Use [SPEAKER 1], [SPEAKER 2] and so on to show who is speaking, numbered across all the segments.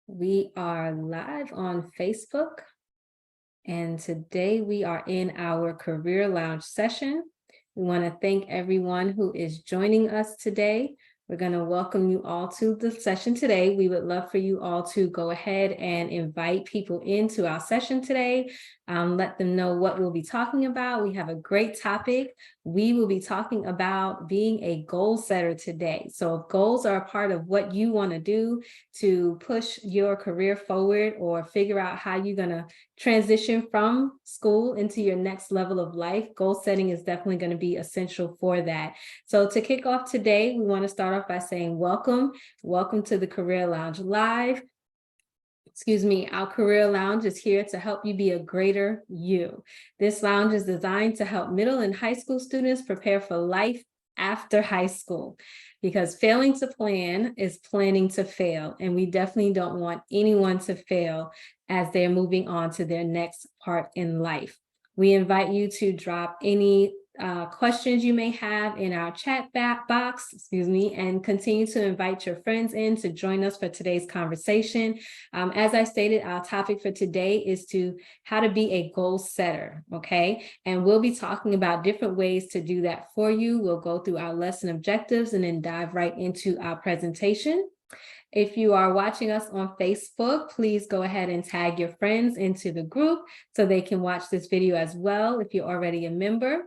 [SPEAKER 1] We are live on Facebook, and today we are in our Career Lounge session. We want to thank everyone who is joining us today. We're going to welcome you all to the session today. We would love for you all to go ahead and invite people into our session today. Let them know what we'll be talking about. We have a great topic. We will be talking about being a goal setter today. So if goals are a part of what you want to do to push your career forward or figure out how you're going to transition from school into your next level of life, goal setting is definitely going to be essential for that. So to kick off today, we want to start off by saying welcome. Welcome to the Career Lounge Live. Our Career Lounge is here to help you be a greater you. This lounge is designed to help middle and high school students prepare for life after high school, because failing to plan is planning to fail. And we definitely don't want anyone to fail as they're moving on to their next part in life. We invite you to drop any questions you may have in our chat box, and continue to invite your friends in to join us for today's conversation. As I stated, our topic for today is how to be a goal setter, okay? And we'll be talking about different ways to do that for you. We'll go through our lesson objectives and then dive right into our presentation. If you are watching us on Facebook, please go ahead and tag your friends into the group so they can watch this video as well if you're already a member.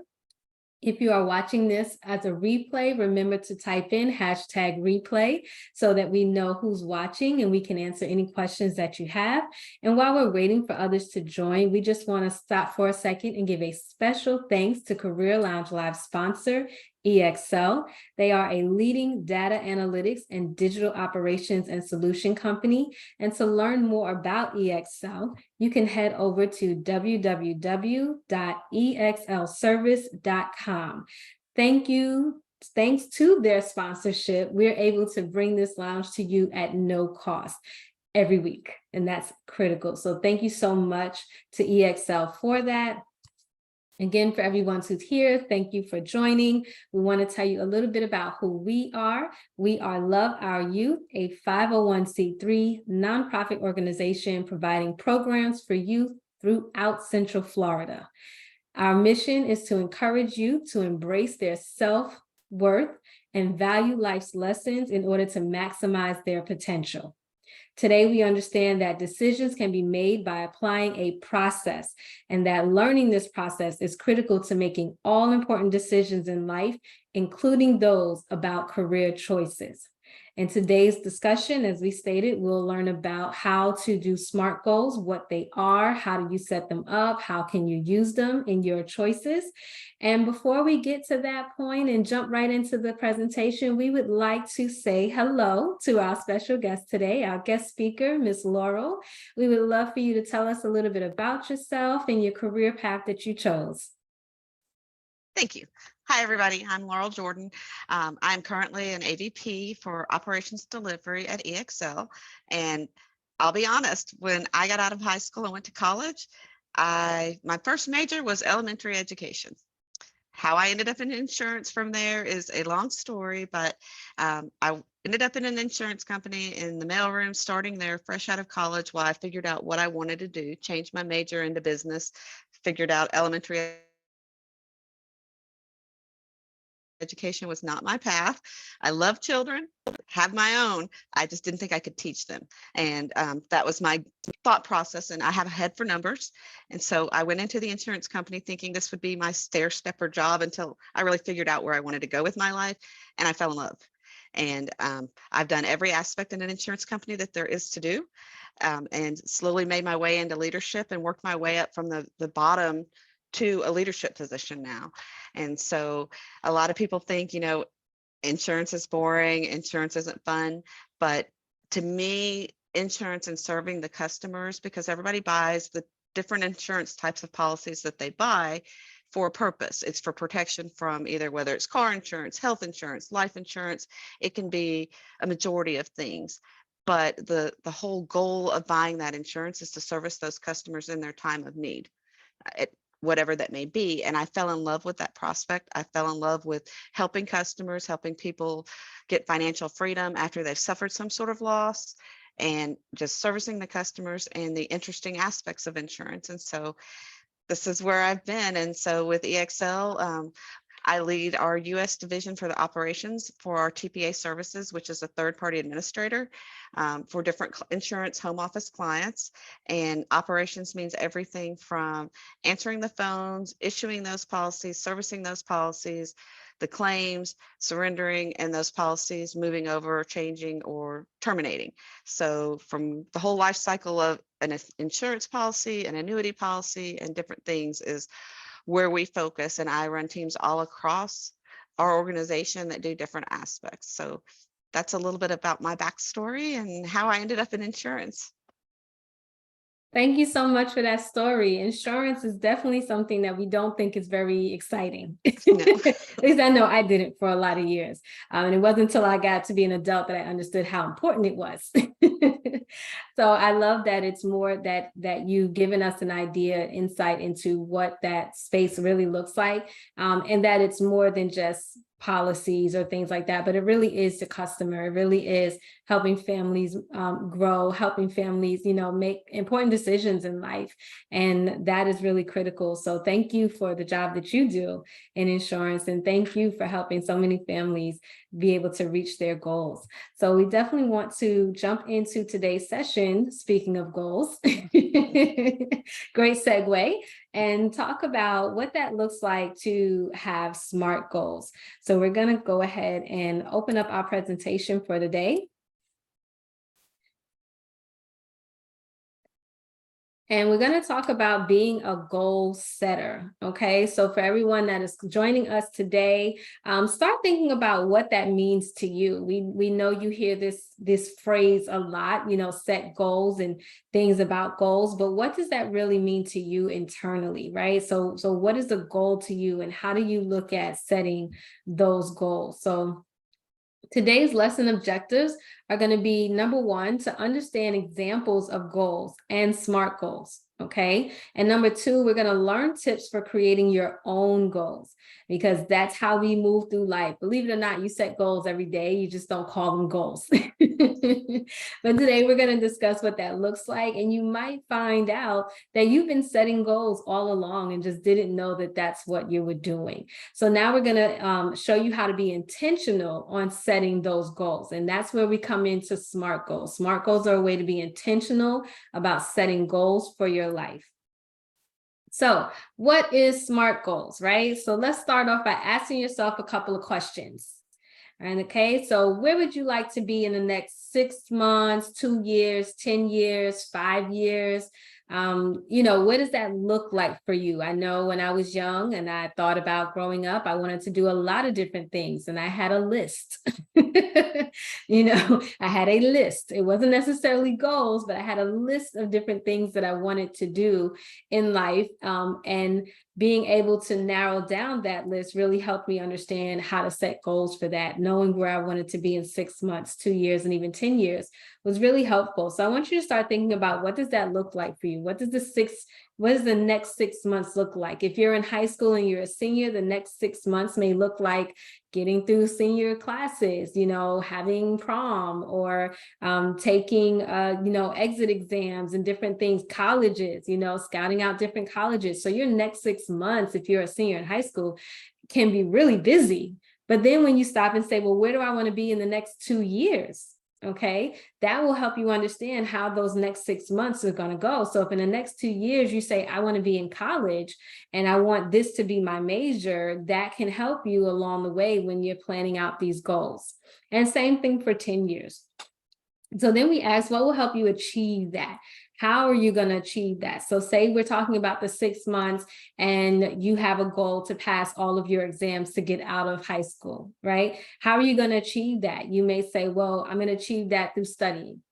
[SPEAKER 1] If you are watching this as a replay, remember to type in #replay so that we know who's watching and we can answer any questions that you have. And while we're waiting for others to join, we just want to stop for a second and give a special thanks to Career Lounge Live sponsor, EXL. They are a leading data analytics and digital operations and solution company. And to learn more about EXL, you can head over to www.exlservice.com. Thanks to their sponsorship, we're able to bring this lounge to you at no cost every week, and that's critical. So thank you so much to EXL for that. Again, for everyone who's here, thank you for joining. We want to tell you a little bit about who we are. We are Love Our Youth, a 501c3 nonprofit organization providing programs for youth throughout Central Florida. Our mission is to encourage youth to embrace their self-worth and value life's lessons in order to maximize their potential. Today, we understand that decisions can be made by applying a process, and that learning this process is critical to making all important decisions in life, including those about career choices. In today's discussion, as we stated, we'll learn about how to do SMART goals, what they are, how do you set them up, how can you use them in your choices. And before we get to that point and jump right into the presentation, we would like to say hello to our special guest today, our guest speaker, Ms. Laurel. We would love for you to tell us a little bit about yourself and your career path that you chose.
[SPEAKER 2] Thank you. Hi, everybody. I'm Laurel Jordan. I'm currently an AVP for Operations Delivery at EXL. And I'll be honest, when I got out of high school and went to college, my first major was elementary education. How I ended up in insurance from there is a long story, but I ended up in an insurance company in the mailroom, starting there fresh out of college while I figured out what I wanted to do, changed my major into business, figured out elementary education was not my path. I love children, have my own. I just didn't think I could teach them. And that was my thought process. And I have a head for numbers. And so I went into the insurance company thinking this would be my stair stepper job until I really figured out where I wanted to go with my life. And I fell in love. And I've done every aspect in an insurance company that there is to do, and slowly made my way into leadership and worked my way up from the bottom to a leadership position now. And so a lot of people think, insurance is boring, insurance isn't fun. But to me, insurance and serving the customers, because everybody buys the different insurance types of policies that they buy for a purpose. It's for protection from whether it's car insurance, health insurance, life insurance. It can be a majority of things. But the whole goal of buying that insurance is to service those customers in their time of need. Whatever that may be. And I fell in love with that prospect. I fell in love with helping customers, helping people get financial freedom after they've suffered some sort of loss. and just servicing the customers and the interesting aspects of insurance. And so this is where I've been. And so with EXL, I lead our U.S. division for the operations for our TPA services, which is a third-party administrator for different insurance home office clients. And operations means everything from answering the phones, issuing those policies, servicing those policies, the claims, surrendering, and those policies moving over, changing, or terminating. So from the whole life cycle of an insurance policy, an annuity policy, and different things is where we focus. And I run teams all across our organization that do different aspects. So that's a little bit about my backstory and how I ended up in insurance.
[SPEAKER 1] Thank you so much for that story. Insurance is definitely something that we don't think is very exciting.
[SPEAKER 2] No.
[SPEAKER 1] At least I know I didn't for a lot of years. And it wasn't until I got to be an adult that I understood how important it was. So I love that it's more that you've given us an idea, insight into what that space really looks like, and that it's more than just policies or things like that, but it really is the customer. It really is helping families grow, helping families, make important decisions in life. And that is really critical. So thank you for the job that you do in insurance. And thank you for helping so many families be able to reach their goals. So we definitely want to jump into today's session, speaking of goals, great segue, and talk about what that looks like to have SMART goals. So we're going to go ahead and open up our presentation for the day. And we're going to talk about being a goal setter. Okay, so for everyone that is joining us today, start thinking about what that means to you. We know you hear this phrase a lot, set goals and things about goals, but what does that really mean to you internally, right? So what is a goal to you, and how do you look at setting those goals? So today's lesson objectives are going to be, number one, to understand examples of goals and SMART goals. Okay. And number two, we're going to learn tips for creating your own goals, because that's how we move through life. Believe it or not, you set goals every day. You just don't call them goals. But today we're going to discuss what that looks like. And you might find out that you've been setting goals all along and just didn't know that that's what you were doing. So now we're going to show you how to be intentional on setting those goals. And that's where we come into SMART goals. SMART goals are a way to be intentional about setting goals for your life. So what is SMART goals, right? So let's start off by asking yourself a couple of questions. And okay, so where would you like to be in the next 6 months, 2 years, 10 years, 5 years? What does that look like for you? I know when I was young and I thought about growing up, I wanted to do a lot of different things, and I had a list. I had a list. It wasn't necessarily goals, but I had a list of different things that I wanted to do in life. And being able to narrow down that list really helped me understand how to set goals for that. Knowing where I wanted to be in 6 months, 2 years, and even 10 years was really helpful. So I want you to start thinking about, what does that look like for you? What does the next 6 months look like? If you're in high school and you're a senior, the next 6 months may look like getting through senior classes, having prom, or taking, exit exams and different things, colleges, scouting out different colleges. So your next 6 months, if you're a senior in high school, can be really busy. But then when you stop and say, well, where do I want to be in the next 2 years? Okay, that will help you understand how those next 6 months are going to go. So if in the next 2 years you say, I want to be in college and I want this to be my major, that can help you along the way when you're planning out these goals. And same thing for 10 years. So then we ask, what will help you achieve that? How are you going to achieve that? So say we're talking about the 6 months and you have a goal to pass all of your exams to get out of high school, right? How are you going to achieve that? You may say, well, I'm going to achieve that through studying.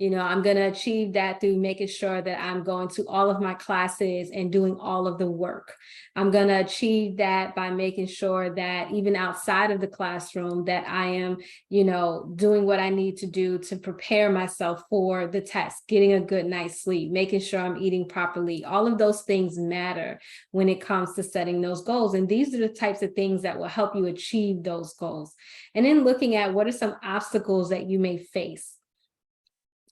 [SPEAKER 1] I'm going to achieve that through making sure that I'm going to all of my classes and doing all of the work. I'm going to achieve that by making sure that even outside of the classroom that I am, doing what I need to do to prepare myself for the test, getting a good night's sleep, making sure I'm eating properly. All of those things matter when it comes to setting those goals. And these are the types of things that will help you achieve those goals. And then looking at what are some obstacles that you may face.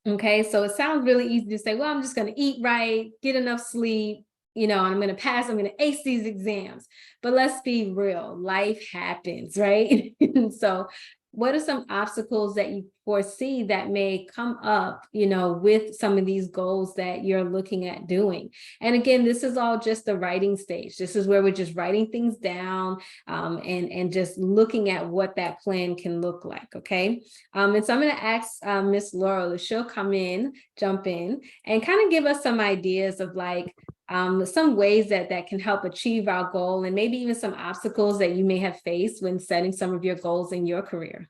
[SPEAKER 1] Okay, so it sounds really easy to say, well, I'm just going to eat right, get enough sleep, and I'm going to pass, I'm going to ace these exams. But let's be real, life happens, right? So, what are some obstacles that you foresee that may come up, with some of these goals that you're looking at doing? And again, this is all just the writing stage. This is where we're just writing things down, and just looking at what that plan can look like. Okay. And so I'm going to ask Miss Laurel if she'll jump in, and kind of give us some ideas of like some ways that can help achieve our goal, and maybe even some obstacles that you may have faced when setting some of your goals in your career.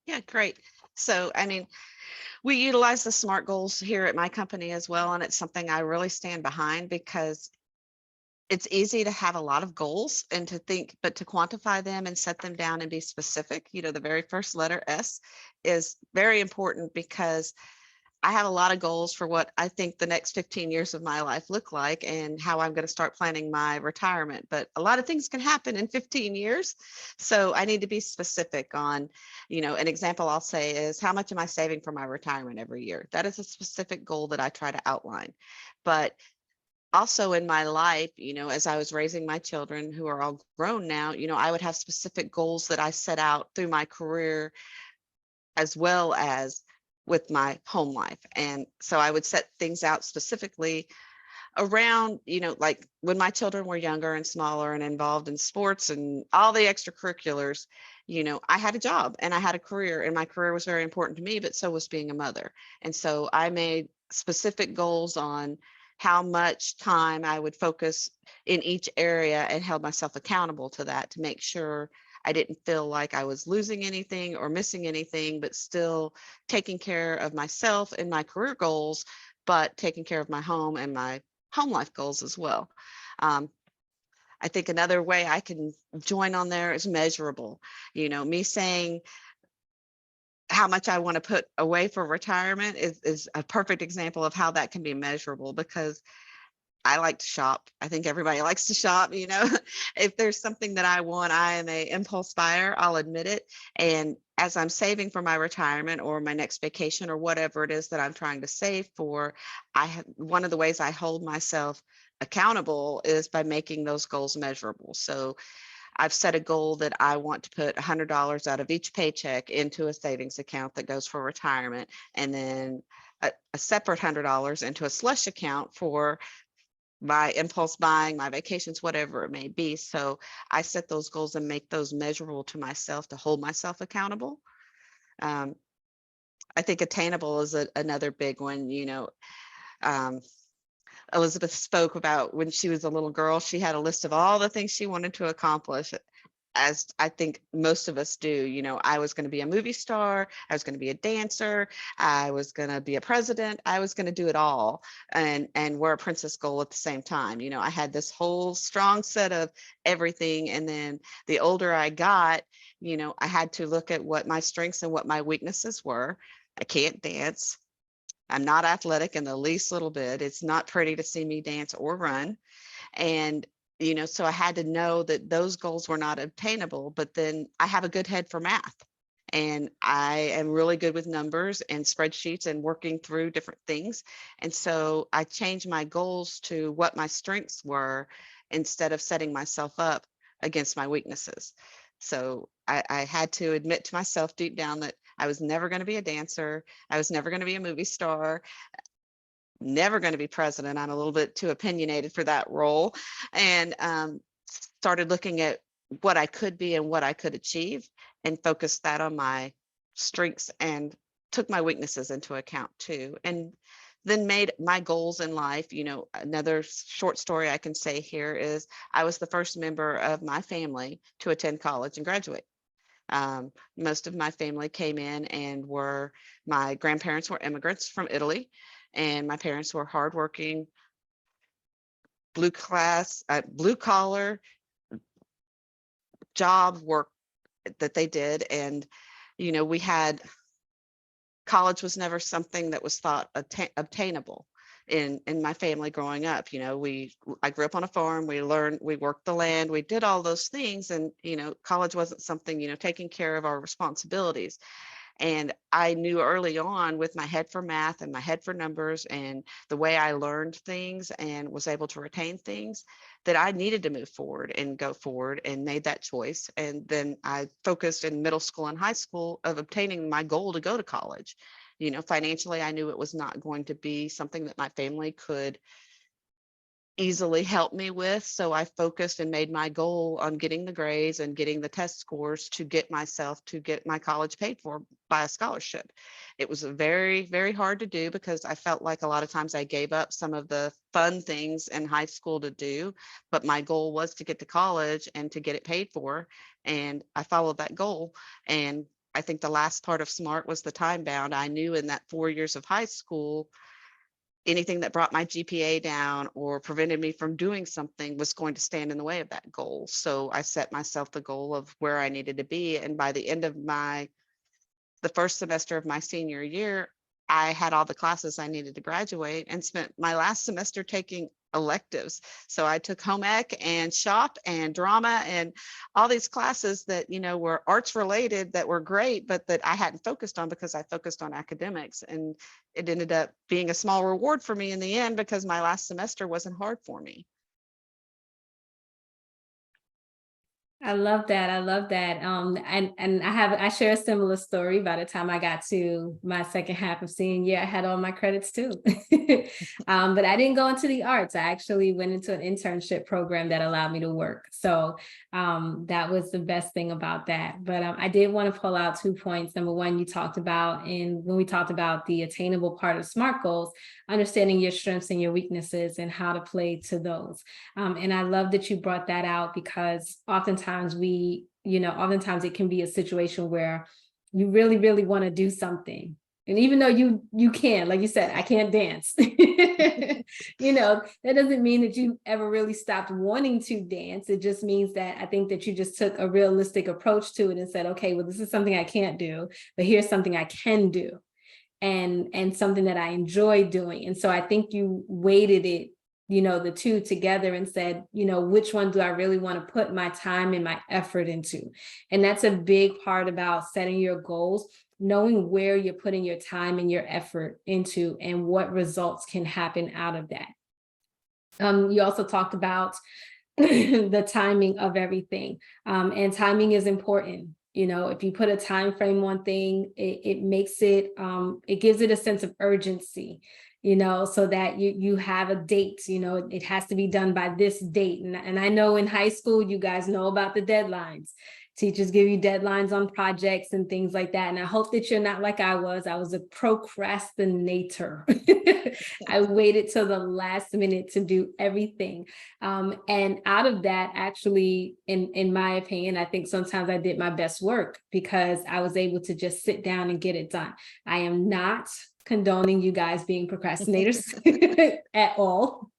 [SPEAKER 2] Yeah, great. So, I mean, we utilize the SMART goals here at my company as well, and it's something I really stand behind because it's easy to have a lot of goals and to think, but to quantify them and set them down and be specific, the very first letter S is very important because I have a lot of goals for what I think the next 15 years of my life look like and how I'm going to start planning my retirement. But a lot of things can happen in 15 years. So I need to be specific on, an example I'll say is how much am I saving for my retirement every year? That is a specific goal that I try to outline. But also in my life, as I was raising my children who are all grown now, I would have specific goals that I set out through my career as well as with my home life. And so I would set things out specifically around, like when my children were younger and smaller and involved in sports and all the extracurriculars, I had a job and I had a career, and my career was very important to me, but so was being a mother. And so I made specific goals on how much time I would focus in each area and held myself accountable to that to make sure I didn't feel like I was losing anything or missing anything, but still taking care of myself and my career goals, but taking care of my home and my home life goals as well. Um, I think another way I can join on there is measurable. Me saying how much I want to put away for retirement is a perfect example of how that can be measurable because I like to shop. I think everybody likes to shop. If there's something that I want, I am a impulse buyer, I'll admit it. And as I'm saving for my retirement or my next vacation or whatever it is that I'm trying to save for, one of the ways I hold myself accountable is by making those goals measurable. So I've set a goal that I want to put $100 out of each paycheck into a savings account that goes for retirement, and then a separate $100 into a slush account for my impulse buying, my vacations, whatever it may be. So I set those goals and make those measurable to myself to hold myself accountable. Um, I think attainable is another big one. Um, Elizabeth spoke about when she was a little girl, she had a list of all the things she wanted to accomplish, as I think most of us do. I was going to be a movie star, I was going to be a dancer, I was going to be a president, I was going to do it all and wear a princess goal at the same time. I had this whole strong set of everything. And then the older I got, I had to look at what my strengths and what my weaknesses were. I can't dance. I'm not athletic in the least little bit. It's not pretty to see me dance or run. And, so I had to know that those goals were not obtainable, but then I have a good head for math. And I am really good with numbers and spreadsheets and working through different things. And so I changed my goals to what my strengths were instead of setting myself up against my weaknesses. So I had to admit to myself deep down that I was never going to be a dancer. I was never going to be a movie star, never going to be president. I'm a little bit too opinionated for that role. And started looking at what I could be and what I could achieve and focused that on my strengths and took my weaknesses into account too. And then made my goals in life. Another short story I can say here is I was the first member of my family to attend college and graduate. Most of my family came in and my grandparents were immigrants from Italy, and my parents were hardworking, blue collar job work that they did. And, we had college was never something that was thought obtainable in my family growing up. I grew up on a farm. We worked the land, we did all those things. And, college wasn't something, taking care of our responsibilities. And I knew early on, with my head for math and my head for numbers and the way I learned things and was able to retain things, that I needed to move forward and go forward, and made that choice. And then I focused in middle school and high school of obtaining my goal to go to college. Financially, I knew it was not going to be something that my family could easily help me with. So I focused and made my goal on getting the grades and getting the test scores to get my college paid for by a scholarship. It was very, very hard to do, because I felt like a lot of times I gave up some of the fun things in high school to do, but my goal was to get to college and to get it paid for. And I followed that goal. And I think the last part of SMART was the time bound. I knew in that 4 years of high school, anything that brought my GPA down or prevented me from doing something was going to stand in the way of that goal. So I set myself the goal of where I needed to be. And by the end of the first semester of my senior year, I had all the classes I needed to graduate, and spent my last semester taking electives. So I took home ec and shop and drama and all these classes that, were arts related, that were great, but that I hadn't focused on because I focused on academics. And it ended up being a small reward for me in the end, because my last semester wasn't hard for me.
[SPEAKER 1] I love that. I love that. And I share a similar story. By the time I got to my second half of senior year, I had all my credits too. But I didn't go into the arts. I actually went into an internship program that allowed me to work. So that was the best thing about that. But I did want to pull out 2 points. Number one, you talked about, when we talked about the attainable part of SMART goals, understanding your strengths and your weaknesses and how to play to those. And I love that you brought that out, because oftentimes oftentimes it can be a situation where you really, really want to do something. And even though you can, like you said, I can't dance, that doesn't mean that you ever really stopped wanting to dance. It just means that I think that you just took a realistic approach to it and said, okay, well, this is something I can't do, but here's something I can do, and something that I enjoy doing. And so I think you weighted it, the two together, and said, which one do I really want to put my time and my effort into? And that's a big part about setting your goals, knowing where you're putting your time and your effort into, and what results can happen out of that. You also talked about the timing of everything, and timing is important. If you put a time frame on thing, it makes it, it gives it a sense of urgency, so that you have a date. It has to be done by this date. And I know in high school, you guys know about the deadlines. Teachers give you deadlines on projects and things like that. And I hope that you're not like I was. I was a procrastinator. I waited till the last minute to do everything. And out of that, actually, in my opinion, I think sometimes I did my best work, because I was able to just sit down and get it done. I am not condoning you guys being procrastinators at all.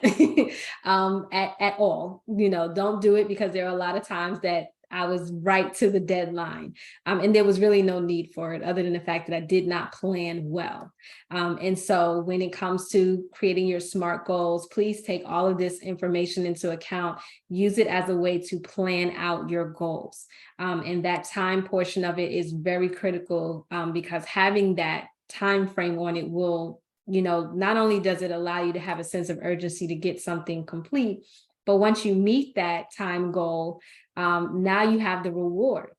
[SPEAKER 1] At all, don't do it, because there are a lot of times that I was right to the deadline, and there was really no need for it, other than the fact that I did not plan well. And so when it comes to creating your SMART goals, please take all of this information into account. Use it as a way to plan out your goals, and that time portion of it is very critical, because having that time frame on it will, not only does it allow you to have a sense of urgency to get something complete, but once you meet that time goal, now you have the reward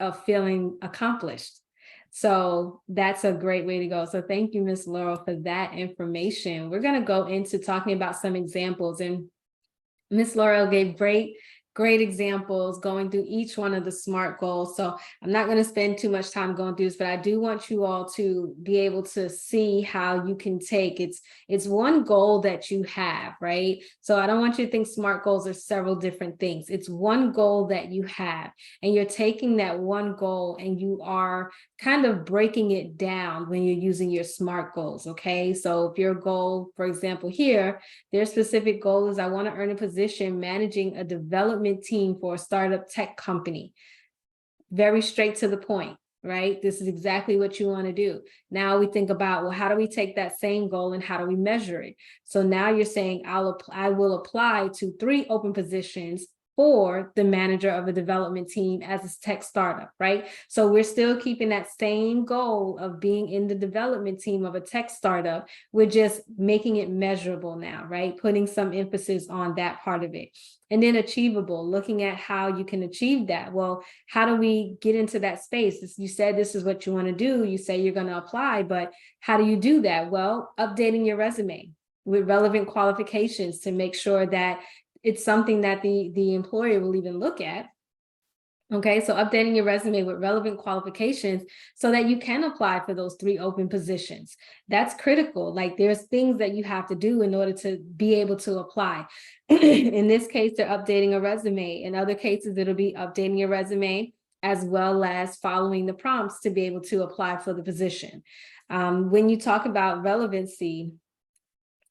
[SPEAKER 1] of feeling accomplished. So that's a great way to go. So thank you, Ms. Laurel, for that information. We're going to go into talking about some examples, and Ms. Laurel gave great examples going through each one of the SMART goals. So I'm not going to spend too much time going through this, but I do want you all to be able to see how you can take it's one goal that you have, right? So I don't want you to think SMART goals are several different things. It's one goal that you have, and you're taking that one goal and you are kind of breaking it down when you're using your SMART goals. Okay. So if your goal, for example, here, their specific goal is, I want to earn a position managing a development team for a startup tech company. Very straight to the point, right? This is exactly what you want to do. Now we think about, well, how do we take that same goal and how do we measure it? So now you're saying, I will apply to 3 open positions for the manager of a development team as a tech startup, right? So we're still keeping that same goal of being in the development team of a tech startup. We're just making it measurable now, right? Putting some emphasis on that part of it. And then achievable, looking at how you can achieve that. Well, how do we get into that space? You said this is what you want to do. You say you're going to apply, but how do you do that? Well, updating your resume with relevant qualifications to make sure that it's something that the employer will even look at. Okay, so updating your resume with relevant qualifications so that you can apply for those 3 open positions. That's critical. Like, there's things that you have to do in order to be able to apply. In this case, they're updating a resume. In other cases, it'll be updating your resume as well as following the prompts to be able to apply for the position. When you talk about relevancy,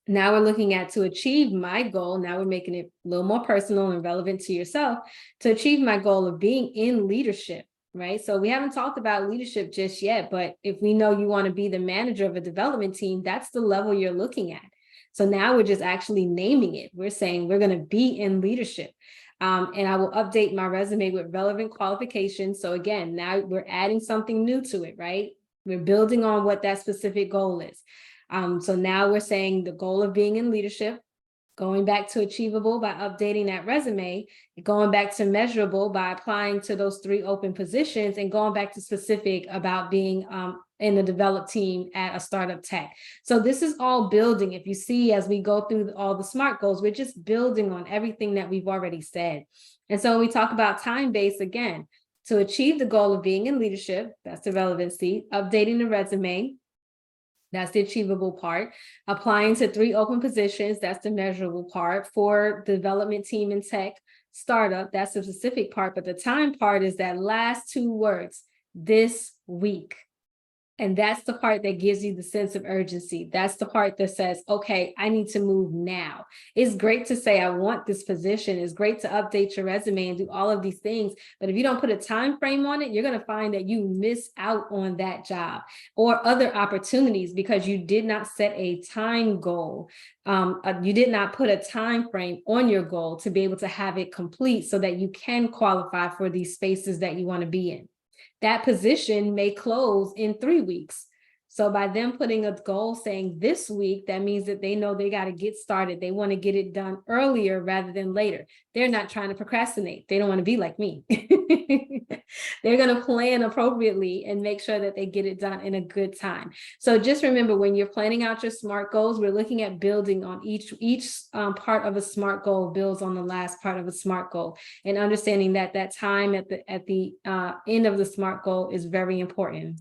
[SPEAKER 1] now we're looking at to achieve my goal. Now we're making it a little more personal and relevant to yourself to achieve my goal of being in leadership, right? So we haven't talked about leadership just yet, but if we know you want to be the manager of a development team, that's the level you're looking at. So now we're just actually naming it. We're saying we're going to be in leadership. And I will update my resume with relevant qualifications. So again, now we're adding something new to it, right? We're building on what that specific goal is. So now we're saying the goal of being in leadership, going back to achievable by updating that resume, going back to measurable by applying to those 3 open positions, and going back to specific about being in the developed team at a startup tech. So this is all building. If you see, as we go through all the SMART goals, we're just building on everything that we've already said. And so when we talk about time-based, again, to achieve the goal of being in leadership, that's the relevancy, updating the resume, that's the achievable part. Applying to 3 open positions, that's the measurable part. For the development team in tech startup, that's the specific part. But the time part is that last 2 words, this week. And that's the part that gives you the sense of urgency. That's the part that says, okay, I need to move now. It's great to say, I want this position. It's great to update your resume and do all of these things. But if you don't put a time frame on it, you're going to find that you miss out on that job or other opportunities because you did not set a time goal. You did not put a time frame on your goal to be able to have it complete so that you can qualify for these spaces that you want to be in. That position may close in 3 weeks. So by them putting a goal saying this week, that means that they know they got to get started. They want to get it done earlier rather than later. They're not trying to procrastinate. They don't want to be like me. They're going to plan appropriately and make sure that they get it done in a good time. So just remember, when you're planning out your SMART goals, we're looking at building on each part of a SMART goal builds on the last part of a SMART goal, and understanding that that time at the end of the SMART goal is very important.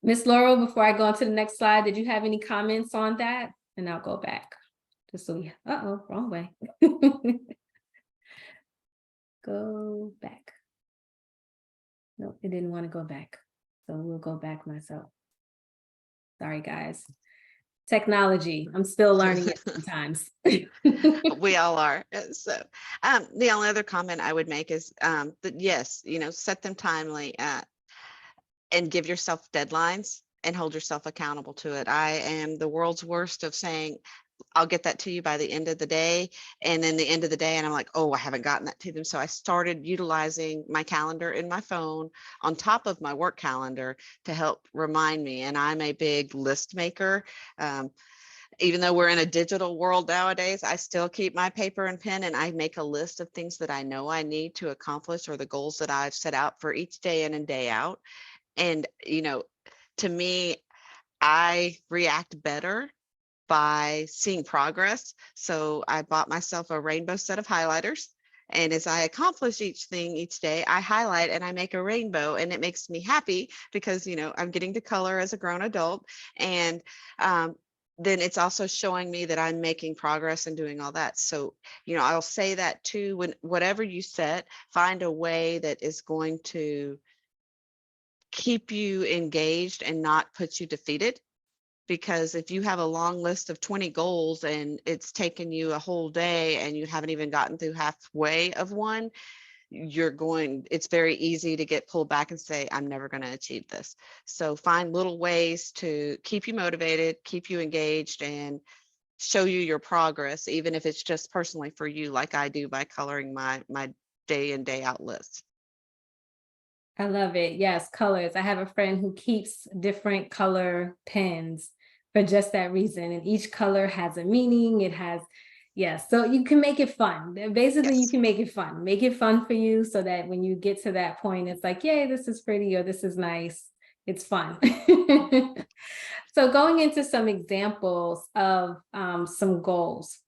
[SPEAKER 1] Miss Laurel, before I go on to the next slide, did you have any comments on that? And I'll go back. Just so we, wrong way. Go back. Nope, it didn't want to go back. So we'll go back myself. Sorry, guys. Technology, I'm still learning it sometimes.
[SPEAKER 2] We all are. So the only other comment I would make is that yes, set them timely and give yourself deadlines and hold yourself accountable to it. I am the world's worst of saying, I'll get that to you by the end of the day. And then the end of the day, and I'm like, oh, I haven't gotten that to them. So I started utilizing my calendar in my phone on top of my work calendar to help remind me. And I'm a big list maker. Even though we're in a digital world nowadays, I still keep my paper and pen, and I make a list of things that I know I need to accomplish, or the goals that I've set out for each day in and day out. And, to me, I react better by seeing progress. So I bought myself a rainbow set of highlighters. And as I accomplish each thing each day, I highlight and I make a rainbow, and it makes me happy because, I'm getting to color as a grown adult. And then it's also showing me that I'm making progress and doing all that. So, I'll say that too, when whatever you set, find a way that is going to keep you engaged and not put you defeated. Because if you have a long list of 20 goals and it's taken you a whole day and you haven't even gotten through halfway of one, it's very easy to get pulled back and say, I'm never going to achieve this. So find little ways to keep you motivated, keep you engaged, and show you your progress, even if it's just personally for you, like I do by coloring my day in, day out list.
[SPEAKER 1] I love it. Yes, colors. I have a friend who keeps different color pens for just that reason. And each color has a meaning. It has, yes. So you can make it fun. Basically, you
[SPEAKER 2] Yes.
[SPEAKER 1] can make it fun. Make it fun for you so that when you get to that point, it's like, yay, this is pretty or this is nice. It's fun. So going into some examples of some goals.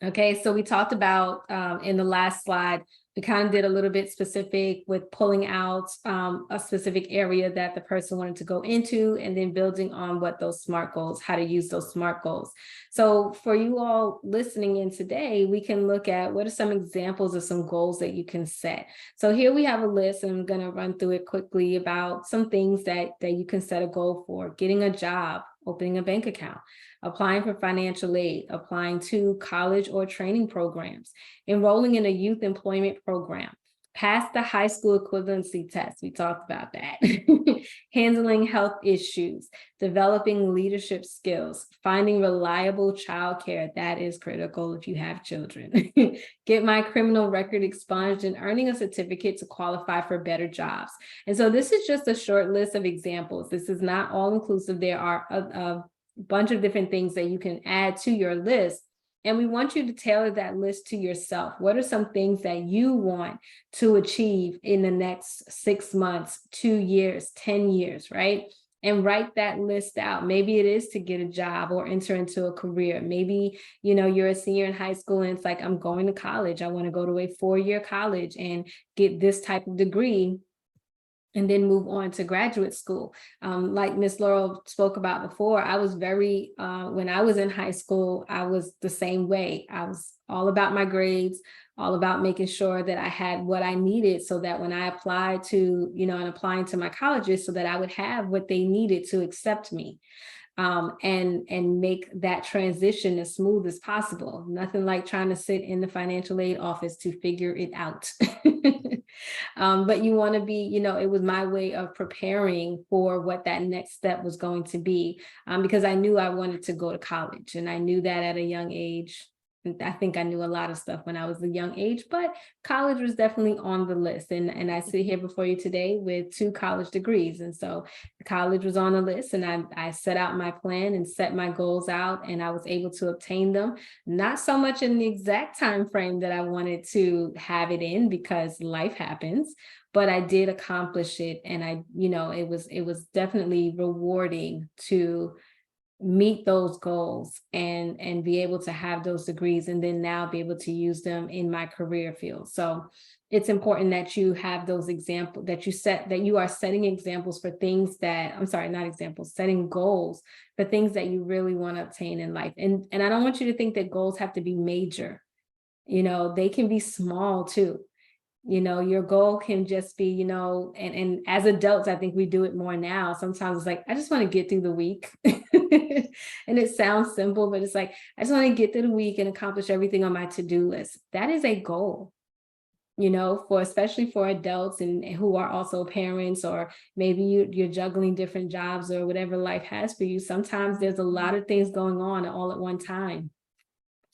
[SPEAKER 1] Okay, so we talked about in the last slide, we kind of did a little bit specific with pulling out a specific area that the person wanted to go into and then building on what those SMART goals, how to use those SMART goals. So for you all listening in today, we can look at what are some examples of some goals that you can set. So here we have a list, and I'm going to run through it quickly about some things that you can set a goal for: getting a job, opening a bank account, applying for financial aid, applying to college or training programs, enrolling in a youth employment program, pass the high school equivalency test. We talked about that. Handling health issues, developing leadership skills, finding reliable childcare. That is critical if you have children. Get my criminal record expunged, and earning a certificate to qualify for better jobs. And so this is just a short list of examples. This is not all inclusive. There are a bunch of different things that you can add to your list. And we want you to tailor that list to yourself. What are some things that you want to achieve in the next 6 months, 2 years, 10 years, right? And write that list out. Maybe it is to get a job or enter into a career. Maybe, you're a senior in high school and it's like, I'm going to college. I want to go to a 4-year college and get this type of degree, and then move on to graduate school. Like Miss Laurel spoke about before, I was when I was in high school, I was the same way. I was all about my grades, all about making sure that I had what I needed so that when I applied to, and applying to my colleges, so that I would have what they needed to accept me. And make that transition as smooth as possible. Nothing like trying to sit in the financial aid office to figure it out. But you want to be, it was my way of preparing for what that next step was going to be, because I knew I wanted to go to college, and I knew that at a young age. I think I knew a lot of stuff when I was a young age, but college was definitely on the list. And I sit here before you today with 2 college degrees. And so college was on the list, and I set out my plan and set my goals out, and I was able to obtain them. Not so much in the exact time frame that I wanted to have it in, because life happens, but I did accomplish it. And it was definitely rewarding to meet those goals and be able to have those degrees, and then now be able to use them in my career field. So it's important that you have those examples, that you are setting examples for things that, not examples, setting goals for things that you really want to obtain in life. And I don't want you to think that goals have to be major. They can be small too. Your goal can just be, and as adults, I think we do it more now. Sometimes it's like, I just want to get through the week. And it sounds simple, but it's like, I just want to get through the week and accomplish everything on my to-do list. That is a goal, especially for adults and who are also parents, or maybe you're juggling different jobs or whatever life has for you. Sometimes there's a lot of things going on all at one time.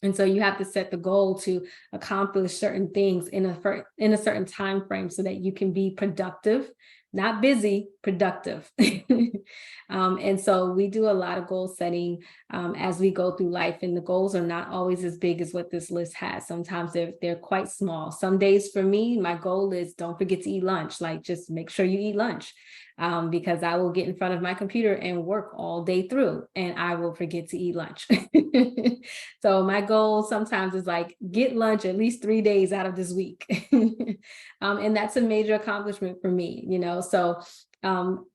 [SPEAKER 1] And so you have to set the goal to accomplish certain things in a certain time frame so that you can be productive, not busy, productive. And so we do a lot of goal setting as we go through life, and the goals are not always as big as what this list has. Sometimes they're quite small. Some days for me, my goal is don't forget to eat lunch. Like, just make sure you eat lunch. Because I will get in front of my computer and work all day through, and I will forget to eat lunch. So my goal sometimes is like, get lunch at least 3 days out of this week. And that's a major accomplishment for me, so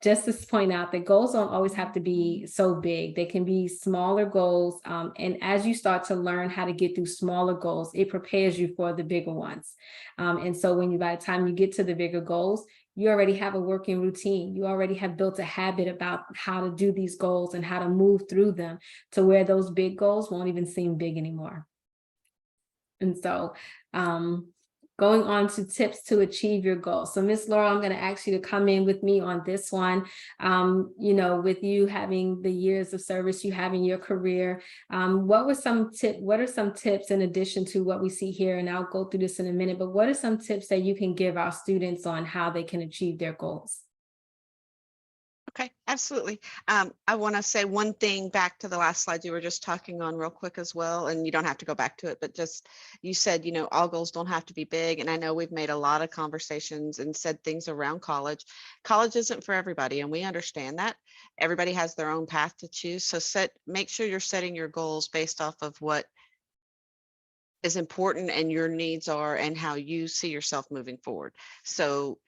[SPEAKER 1] just to point out that goals don't always have to be so big. They can be smaller goals. And as you start to learn how to get through smaller goals, it prepares you for the bigger ones. And so by the time you get to the bigger goals, you already have a working routine. You already have built a habit about how to do these goals and how to move through them to where those big goals won't even seem big anymore. And so going on to tips to achieve your goals. So Miss Laura, I'm going to ask you to come in with me on this one. With you having the years of service you have in your career, what are some tips in addition to what we see here? And I'll go through this in a minute, but what are some tips that you can give our students on how they can achieve their goals?
[SPEAKER 2] Okay, absolutely. I want to say one thing back to the last slide you were just talking on real quick as well, and you don't have to go back to it, but just you said, all goals don't have to be big. And I know we've made a lot of conversations and said things around college. College isn't for everybody, and we understand that. Everybody has their own path to choose. So make sure you're setting your goals based off of what is important and your needs are and how you see yourself moving forward. So,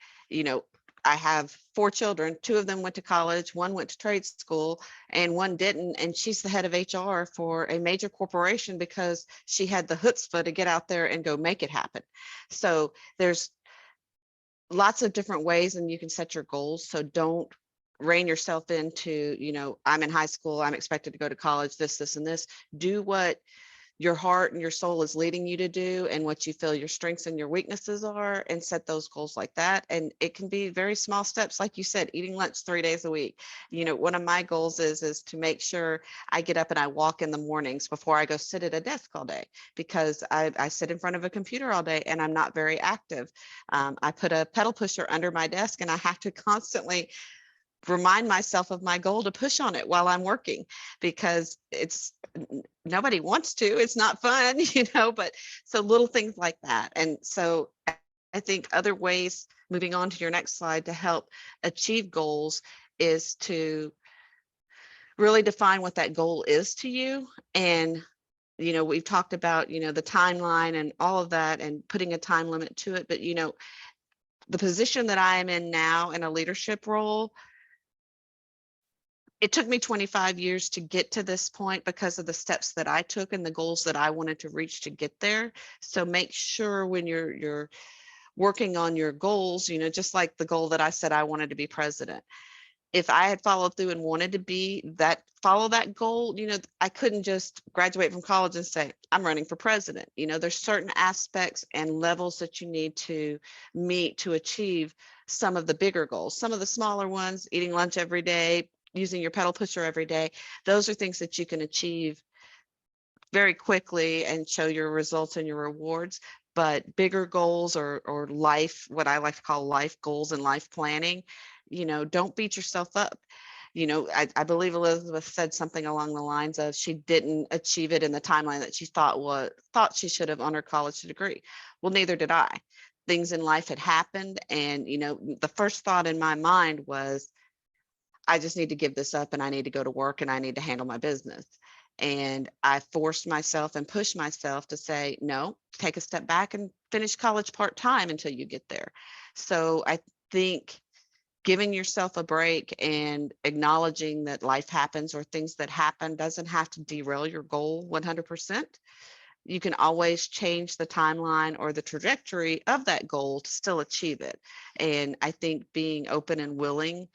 [SPEAKER 2] I have 4 children. 2 of them went to college, 1 went to trade school, and 1 didn't. And she's the head of HR for a major corporation because she had the chutzpah to get out there and go make it happen. So there's lots of different ways and you can set your goals. So don't rein yourself into, I'm in high school, I'm expected to go to college, this, and this. Do what your heart and your soul is leading you to do and what you feel your strengths and your weaknesses are, and set those goals like that. And it can be very small steps, like you said, eating lunch 3 days a week. One of my goals is to make sure I get up and I walk in the mornings before I go sit at a desk all day, because I sit in front of a computer all day and I'm not very active. I put a pedal pusher under my desk and I have to constantly remind myself of my goal to push on it while I'm working, because nobody wants to, it's not fun, but so little things like that. And so I think other ways, moving on to your next slide, to help achieve goals is to really define what that goal is to you. And we've talked about the timeline and all of that and putting a time limit to it, but the position that I am in now in a leadership role, it took me 25 years to get to this point because of the steps that I took and the goals that I wanted to reach to get there. So make sure when you're working on your goals, just like the goal that I said I wanted to be president. If I had followed through and wanted to follow that goal, I couldn't just graduate from college and say, I'm running for president. There's certain aspects and levels that you need to meet to achieve some of the bigger goals. Some of the smaller ones, eating lunch every day, using your pedal pusher every day, those are things that you can achieve very quickly and show your results and your rewards. But bigger goals or life, what I like to call life goals and life planning, don't beat yourself up. I believe Elizabeth said something along the lines of she didn't achieve it in the timeline that she thought she should have on her college degree. Well, neither did I. Things in life had happened, and the first thought in my mind was, I just need to give this up and I need to go to work and I need to handle my business. And I forced myself and pushed myself to say, no, take a step back and finish college part-time until you get there. So I think giving yourself a break and acknowledging that life happens or things that happen doesn't have to derail your goal 100%. You can always change the timeline or the trajectory of that goal to still achieve it. And I think being open and willing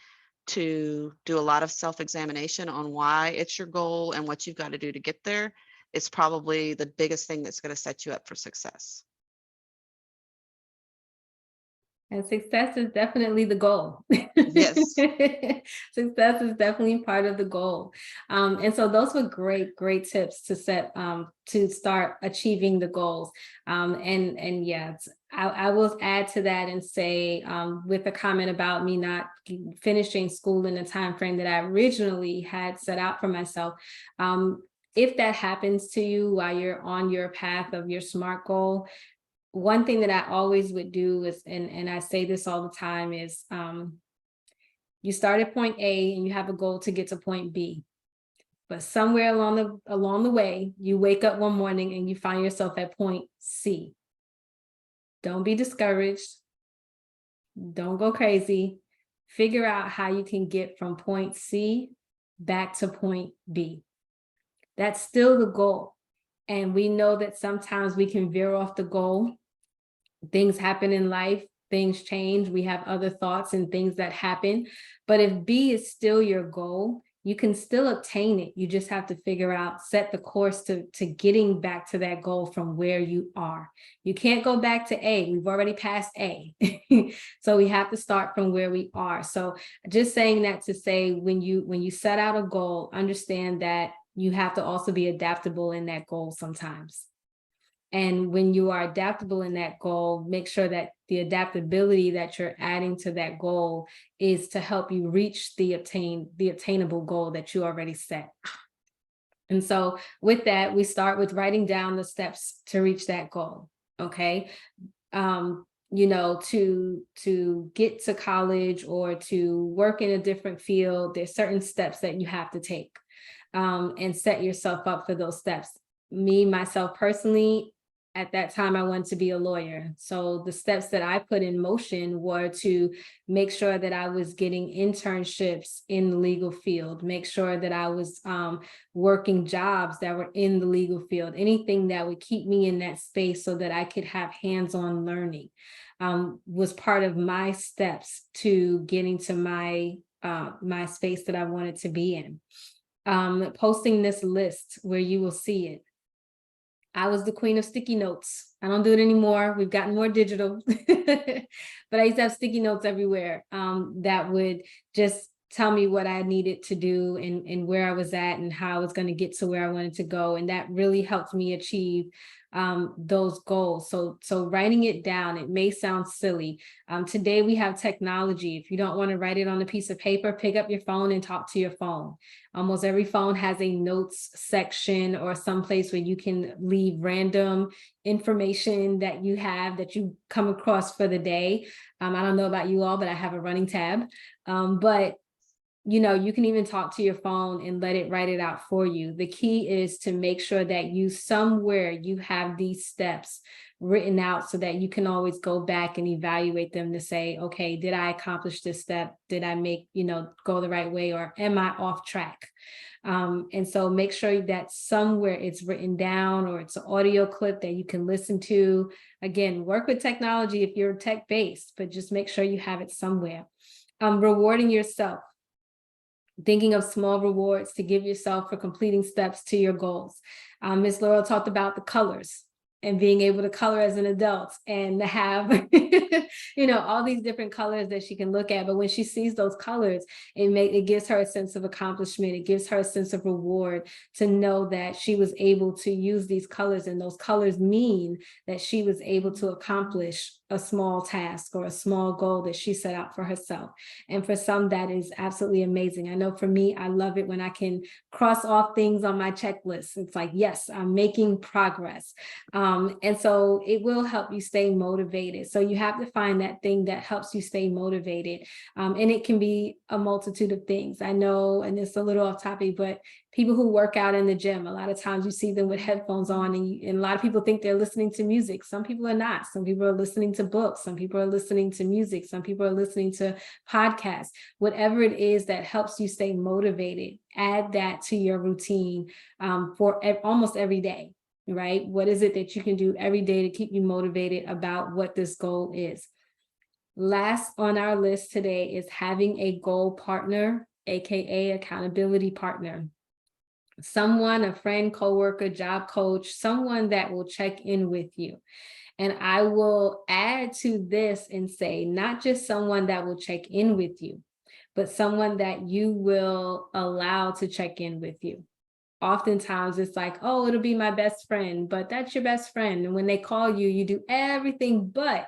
[SPEAKER 2] to do a lot of self-examination on why it's your goal and what you've got to do to get there is probably the biggest thing that's going to set you up for success.
[SPEAKER 1] And success is definitely the goal.
[SPEAKER 2] Yes.
[SPEAKER 1] Success is definitely part of the goal. And so those were great tips to set to start achieving the goals. And yeah, I will add to that and say, with a comment about me not finishing school in the time frame that I originally had set out for myself. If that happens to you while you're on your path of your SMART goal, one thing that I always would do is, and I say this all the time, is you start at point A and you have a goal to get to point B. But somewhere along the way, you wake up one morning and you find yourself at point C. Don't be discouraged. Don't go crazy. Figure out how you can get from point C back to point B. That's still the goal. And we know that sometimes we can veer off the goal. Things happen in life, things change, we have other thoughts and things that happen. But if B is still your goal, you can still obtain it. You just have to figure out, set the course to getting back to that goal from where you are. You can't go back to A. We've already passed A. So we have to start from where we are. So just saying that to say, when you set out a goal, understand that you have to also be adaptable in that goal sometimes. And when you are adaptable in that goal, make sure that the adaptability that you're adding to that goal is to help you reach the attainable goal that you already set. And so with that, we start with writing down the steps to reach that goal. Okay. To get to college or to work in a different field, there's certain steps that you have to take, and set yourself up for those steps. Myself personally, at that time, I wanted to be a lawyer. So the steps that I put in motion were to make sure that I was getting internships in the legal field, make sure that I was working jobs that were in the legal field, anything that would keep me in that space so that I could have hands-on learning, was part of my steps to getting to my space that I wanted to be in. Posting this list where you will see it. I was the queen of sticky notes. I don't do it anymore. We've gotten more digital, but I used to have sticky notes everywhere, that would just tell me what I needed to do and where I was at and how I was going to get to where I wanted to go. And that really helped me achieve those goals. So writing it down, it may sound silly. Today we have technology. If you don't want to write it on a piece of paper, pick up your phone and talk to your phone. Almost every phone has a notes section or some place where you can leave random information that you have that you come across for the day. I don't know about you all, but I have a running tab. But you can even talk to your phone and let it write it out for you. The key is to make sure that you have these steps written out so that you can always go back and evaluate them to say, okay, did I accomplish this step? Did I go the right way, or am I off track? And so make sure that somewhere it's written down, or it's an audio clip that you can listen to. Again, work with technology if you're tech-based, but just make sure you have it somewhere. Rewarding yourself. Thinking of small rewards to give yourself for completing steps to your goals. Ms. Laurel talked about the colors and being able to color as an adult and to have, all these different colors that she can look at. But when she sees those colors, it gives her a sense of accomplishment. It gives her a sense of reward to know that she was able to use these colors, and those colors mean that she was able to accomplish a small task or a small goal that she set out for herself. And for some, that is absolutely amazing. I know for me, I love it when I can cross off things on my checklist. It's like, yes, I'm making progress. And so it will help you stay motivated. So you have to find that thing that helps you stay motivated. And it can be a multitude of things. I know, and it's a little off topic, but people who work out in the gym, a lot of times you see them with headphones on, and a lot of people think they're listening to music. Some people are not. Some people are listening to books. Some people are listening to music. Some people are listening to podcasts. Whatever it is that helps you stay motivated, add that to your routine for almost every day, right? What is it that you can do every day to keep you motivated about what this goal is? Last on our list today is having a goal partner, aka accountability partner. Someone, a friend, coworker, job coach, someone that will check in with you. And I will add to this and say, not just someone that will check in with you, but someone that you will allow to check in with you. Oftentimes it's like, oh, it'll be my best friend, but that's your best friend. And when they call you, you do everything but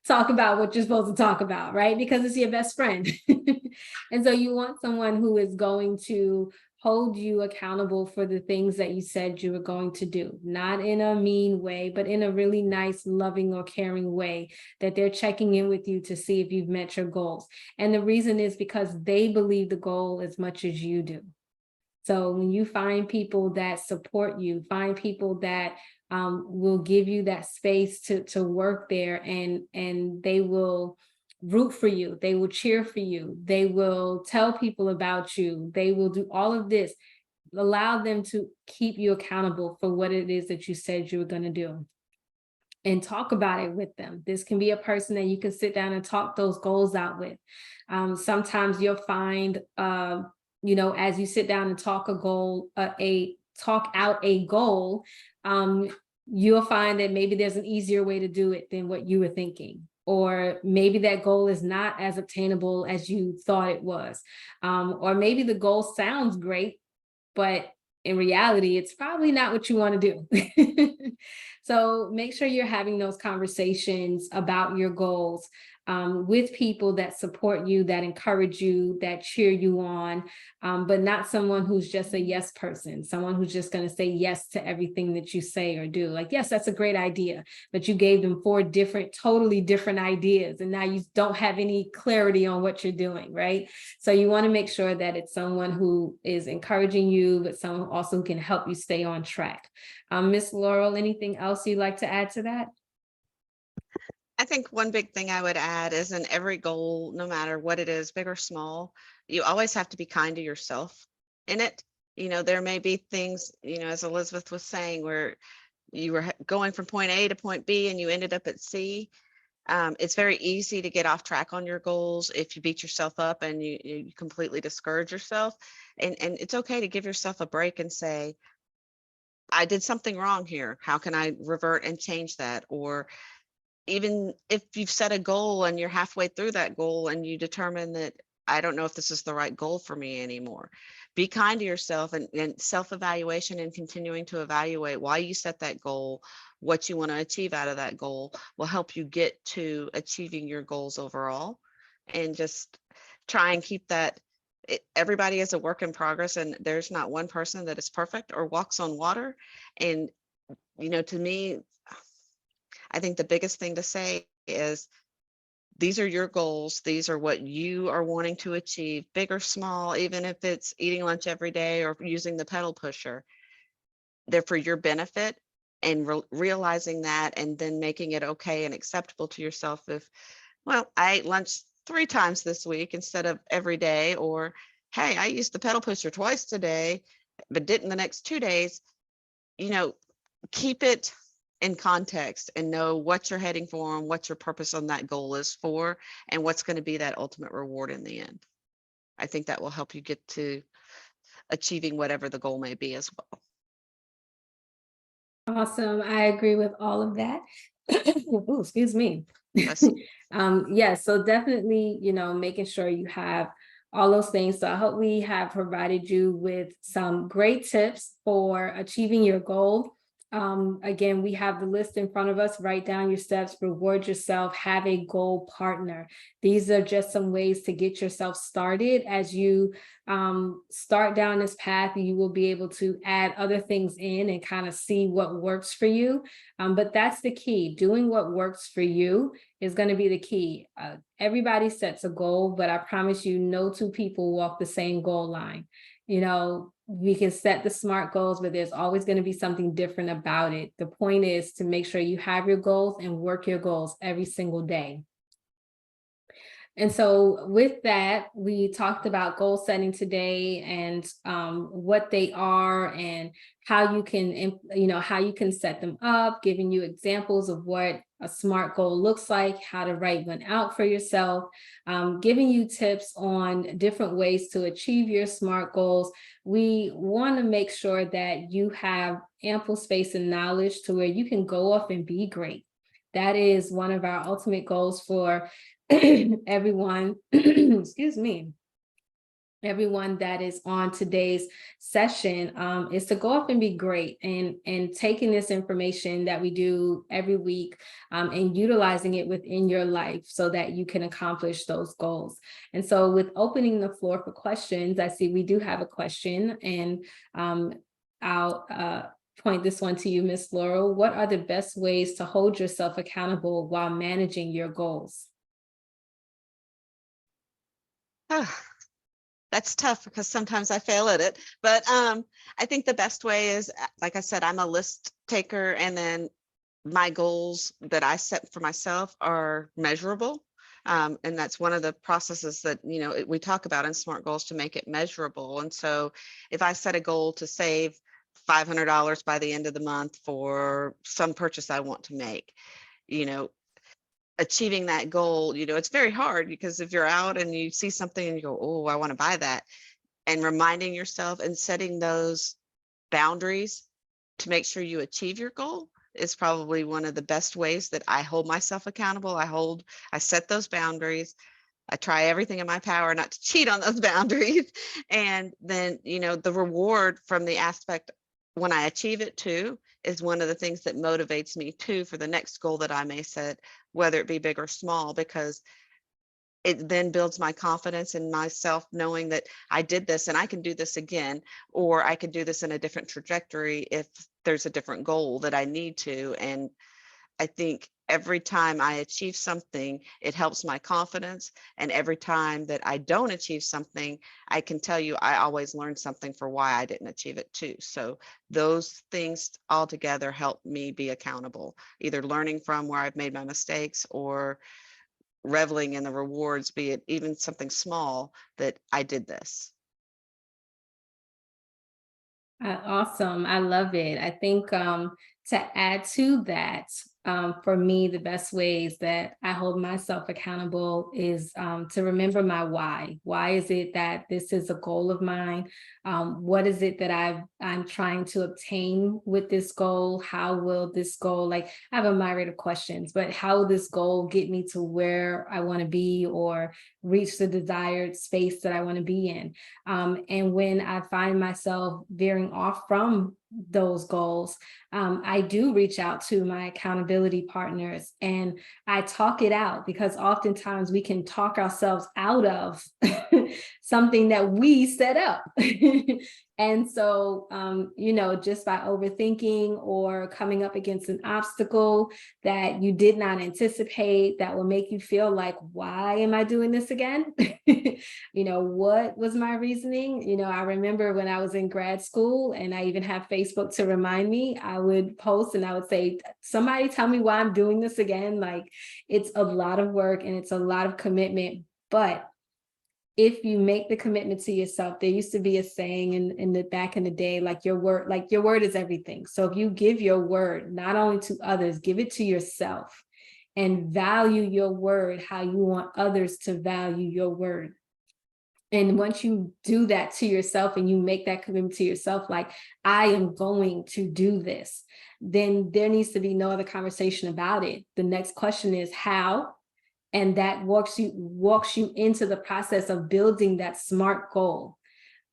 [SPEAKER 1] talk about what you're supposed to talk about, right? Because it's your best friend. And so you want someone who is going to hold you accountable for the things that you said you were going to do, not in a mean way, but in a really nice, loving or caring way, that they're checking in with you to see if you've met your goals. And the reason is because they believe the goal as much as you do. So when you find people that support you, find people that will give you that space to work there, and they will root for you, they will cheer for you, they will tell people about you, they will do all of this, allow them to keep you accountable for what it is that you said you were going to do. And talk about it with them. This can be a person that you can sit down and talk those goals out with. Sometimes you'll find as you sit down and talk talk out a goal, you'll find that maybe there's an easier way to do it than what you were thinking. Or maybe that goal is not as obtainable as you thought it was. Or maybe the goal sounds great, but in reality, it's probably not what you want to do. So make sure you're having those conversations about your goals with people that support you, that encourage you, that cheer you on, but not someone who's just a yes person, someone who's just going to say yes to everything that you say or do. Like, yes, that's a great idea, but you gave them 4 totally different ideas, and now you don't have any clarity on what you're doing, right? So you want to make sure that it's someone who is encouraging you, but someone also can help you stay on track. Miss Laurel, anything else you'd like to add to that?
[SPEAKER 2] I think one big thing I would add is in every goal, no matter what it is, big or small, you always have to be kind to yourself in it. There may be things, as Elizabeth was saying, where you were going from point A to point B and you ended up at C. It's very easy to get off track on your goals if you beat yourself up and you completely discourage yourself. And it's okay to give yourself a break and say, I did something wrong here. How can I revert and change that? Or even if you've set a goal and you're halfway through that goal and you determine that I don't know if this is the right goal for me anymore, be kind to yourself, and self-evaluation and continuing to evaluate why you set that goal, what you want to achieve out of that goal will help you get to achieving your goals overall. And just try and keep that. Everybody is a work in progress, and there's not one person that is perfect or walks on water. And to me, I think the biggest thing to say is these are your goals. These are what you are wanting to achieve, big or small, even if it's eating lunch every day or using the pedal pusher. They're for your benefit, and realizing that, and then making it okay and acceptable to yourself if, well, I ate lunch 3 times this week instead of every day, or hey, I used the pedal pusher twice today, but didn't the next 2 days. Keep it in context and know what you're heading for and what your purpose on that goal is for, and what's going to be that ultimate reward in the end. I think that will help you get to achieving whatever the goal may be as well.
[SPEAKER 1] Awesome. I agree with all of that. Ooh, excuse me.
[SPEAKER 2] Yes.
[SPEAKER 1] Yeah, so definitely, making sure you have all those things. So I hope we have provided you with some great tips for achieving your goal. Again, we have the list in front of us. Write down your steps, reward yourself, have a goal partner. These are just some ways to get yourself started. As you start down this path, you will be able to add other things in and kind of see what works for you. But that's the key. Doing what works for you is going to be the key. Everybody sets a goal, but I promise you, no 2 people walk the same goal line. We can set the SMART goals, but there's always going to be something different about it. The point is to make sure you have your goals and work your goals every single day. And so with that, we talked about goal setting today, and what they are and how you can set them up, giving you examples of what a SMART goal looks like, how to write one out for yourself, giving you tips on different ways to achieve your SMART goals. We want to make sure that you have ample space and knowledge to where you can go off and be great. That is one of our ultimate goals for everyone, excuse me, everyone that is on today's session, is to go up and be great, and taking this information that we do every week, and utilizing it within your life so that you can accomplish those goals. And so with opening the floor for questions, I see we do have a question, and I'll point this one to you, Miss Laurel. What are the best ways to hold yourself accountable while managing your goals?
[SPEAKER 2] Oh, that's tough because sometimes I fail at it. But I think the best way is, like I said, I'm a list taker, and then my goals that I set for myself are measurable. And that's one of the processes that, we talk about in SMART goals, to make it measurable. And so if I set a goal to save $500 by the end of the month for some purchase I want to make, achieving that goal, it's very hard, because if you're out and you see something and you go, oh, I want to buy that, and reminding yourself and setting those boundaries to make sure you achieve your goal is probably one of the best ways that I hold myself accountable. I set those boundaries. I try everything in my power not to cheat on those boundaries. And then, the reward from the aspect when I achieve it too is one of the things that motivates me too for the next goal that I may set, whether it be big or small, because it then builds my confidence in myself, knowing that I did this and I can do this again, or I can do this in a different trajectory if there's a different goal that I need to. And I think every time I achieve something, it helps my confidence. And every time that I don't achieve something, I can tell you I always learn something for why I didn't achieve it too. So those things all together help me be accountable, either learning from where I've made my mistakes or reveling in the rewards, be it even something small, that I did this.
[SPEAKER 1] Awesome. I love it. I think to add to that, for me, the best ways that I hold myself accountable is to remember my why. Why is it that this is a goal of mine? What is it that I'm trying to obtain with this goal? How will this goal, like I have a myriad of questions, but how will this goal get me to where I want to be or reach the desired space that I want to be in? And when I find myself veering off from those goals, I do reach out to my accountability partners and I talk it out, because oftentimes we can talk ourselves out of something that we set up. And so, just by overthinking or coming up against an obstacle that you did not anticipate, that will make you feel like, why am I doing this again? What was my reasoning? I remember when I was in grad school and I even have Facebook to remind me, I would post and I would say, somebody tell me why I'm doing this again. Like, it's a lot of work and it's a lot of commitment, but if you make the commitment to yourself, there used to be a saying in the back in the day, like your word is everything. So if you give your word, not only to others, give it to yourself and value your word, how you want others to value your word. And once you do that to yourself and you make that commitment to yourself, like, I am going to do this, then there needs to be no other conversation about it. The next question is how. And that walks you into the process of building that SMART goal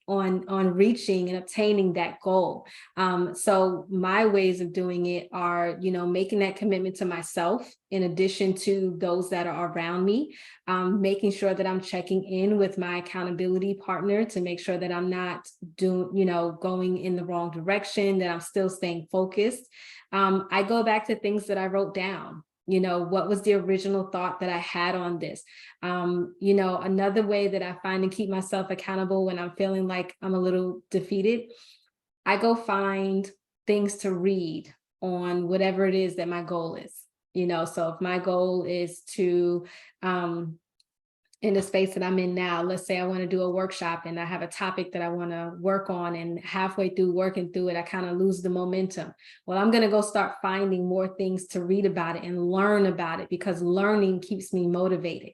[SPEAKER 1] on reaching and obtaining that goal. So my ways of doing it are, making that commitment to myself in addition to those that are around me, making sure that I'm checking in with my accountability partner to make sure that I'm not going in the wrong direction, that I'm still staying focused. I go back to things that I wrote down. What was the original thought that I had on this? Another way that I find to keep myself accountable when I'm feeling like I'm a little defeated, I go find things to read on whatever it is that my goal is. So if my goal is to, in the space that I'm in now, let's say I want to do a workshop and I have a topic that I want to work on, and halfway through working through it, I kind of lose the momentum. Well, I'm going to go start finding more things to read about it and learn about it, because learning keeps me motivated,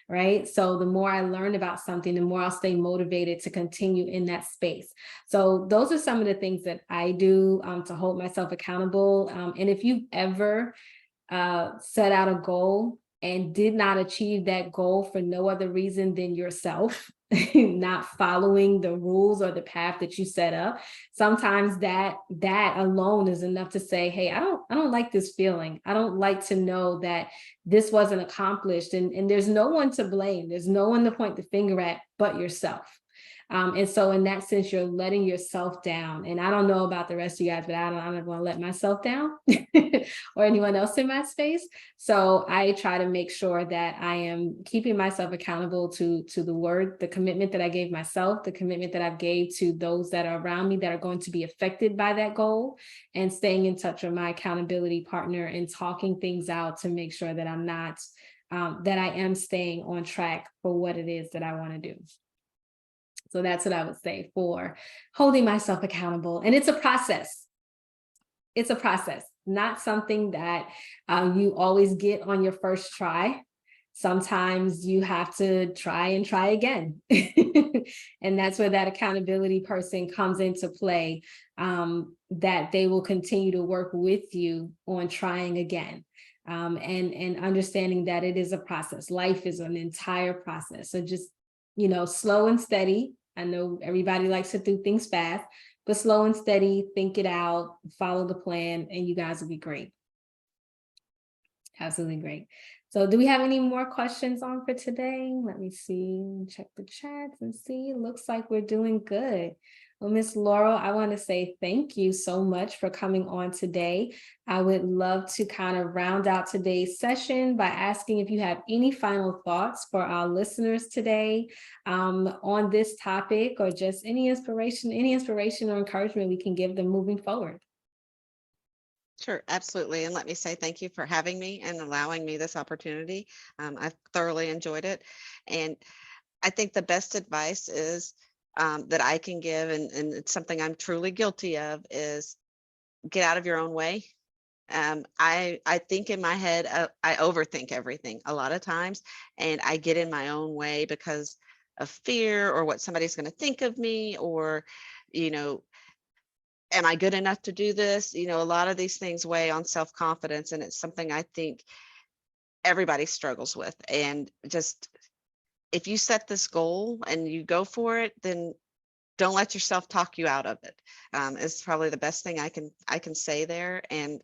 [SPEAKER 1] right? So the more I learn about something, the more I'll stay motivated to continue in that space. So those are some of the things that I do to hold myself accountable. And if you've ever set out a goal and did not achieve that goal for no other reason than yourself, not following the rules or the path that you set up, sometimes that alone is enough to say, hey, I don't like this feeling. I don't like to know that this wasn't accomplished. And there's no one to blame. There's no one to point the finger at but yourself. And so in that sense, you're letting yourself down. And I don't know about the rest of you guys, but I don't want to let myself down or anyone else in my space. So I try to make sure that I am keeping myself accountable to the commitment that I gave myself, the commitment that I've gave to those that are around me that are going to be affected by that goal, and staying in touch with my accountability partner and talking things out to make sure that I'm not, that I am staying on track for what it is that I want to do. So that's what I would say for holding myself accountable. And it's a process. It's a process, not something that you always get on your first try. sometimes you have to try and try again. And that's where that accountability person comes into play, that they will continue to work with you on trying again. And understanding that it is a process. Life is an entire process. So just, slow and steady. I know everybody likes to do things fast, but slow and steady, think it out, follow the plan, and you guys will be great. Absolutely great. So do we have any more questions on for today? Let me see, check the chats and see. It looks like we're doing good. Well, Miss Laurel, I want to say thank you so much for coming on today. I would love to kind of round out today's session by asking if you have any final thoughts for our listeners today, on this topic, or just any inspiration or encouragement we can give them moving forward.
[SPEAKER 2] Sure, absolutely. And let me say thank you for having me and allowing me this opportunity. I've thoroughly enjoyed it. And I think the best advice is that I can give, and it's something I'm truly guilty of, is get out of your own way. I think in my head, I overthink everything a lot of times, and I get in my own way because of fear or what somebody's going to think of me, or, you know, am I good enough to do this? A lot of these things weigh on self-confidence, and it's something I think everybody struggles with. And just, if you set this goal and you go for it, then don't let yourself talk you out of it. Is probably the best thing I can say there. And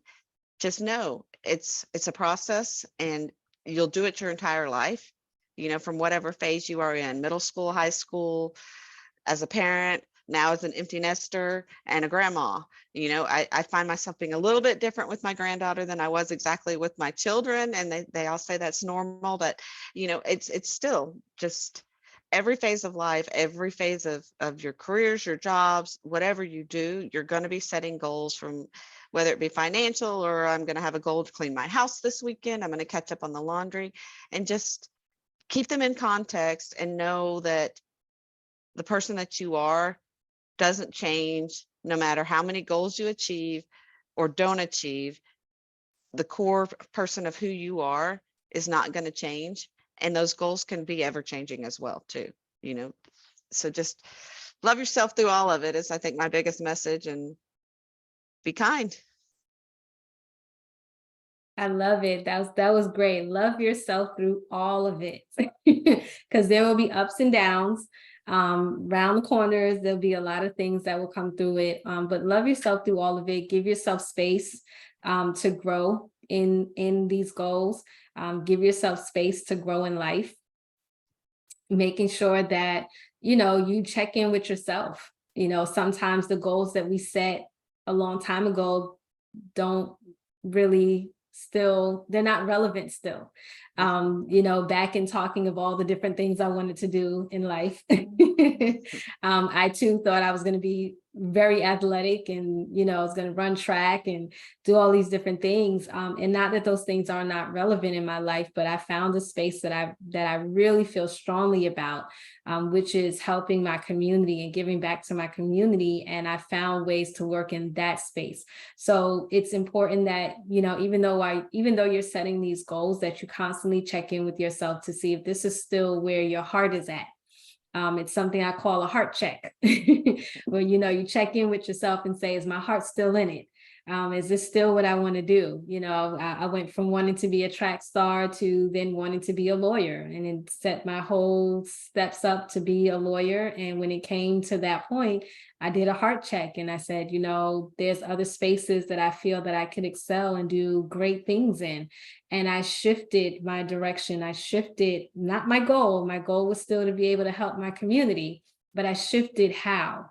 [SPEAKER 2] just know it's a process, and you'll do it your entire life, from whatever phase you are in, middle school, high school, as a parent, now as an empty nester and a grandma. I find myself being a little bit different with my granddaughter than I was exactly with my children, and they all say that's normal, but it's still just every phase of life, every phase of your careers, your jobs, whatever you do, you're going to be setting goals, from whether it be financial, or I'm going to have a goal to clean my house this weekend, I'm going to catch up on the laundry, and just keep them in context and know that the person that you are doesn't change no matter how many goals you achieve or don't achieve. The core person of who you are is not going to change, and those goals can be ever changing as well too. So just love yourself through all of it is, I think, my biggest message, and be kind.
[SPEAKER 1] I love it. That was great. Love yourself through all of it, because there will be ups and downs. Round the corners, there'll be a lot of things that will come through it. But love yourself through all of it. Give yourself space to grow in these goals. Give yourself space to grow in life. Making sure that you check in with yourself. Sometimes the goals that we set a long time ago don't really they're not relevant still. Back in talking of all the different things I wanted to do in life, I too thought I was going to be very athletic, and I was going to run track and do all these different things, and not that those things are not relevant in my life, but I found a space that I really feel strongly about, which is helping my community and giving back to my community, and I found ways to work in that space. So it's important that even though you're setting these goals, that you constantly check in with yourself to see if this is still where your heart is at. It's something I call a heart check, where you check in with yourself and say, is my heart still in it? Is this still what I want to do? I went from wanting to be a track star to then wanting to be a lawyer, and then set my whole steps up to be a lawyer. And when it came to that point, I did a heart check, and I said, there's other spaces that I feel that I could excel and do great things in. And I shifted my direction. I shifted, not my goal. My goal was still to be able to help my community, but I shifted how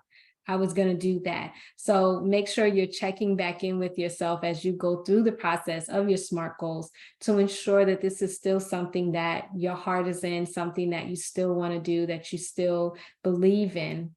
[SPEAKER 1] I was going to do that. So make sure you're checking back in with yourself as you go through the process of your SMART goals, to ensure that this is still something that your heart is in, something that you still want to do, that you still believe in,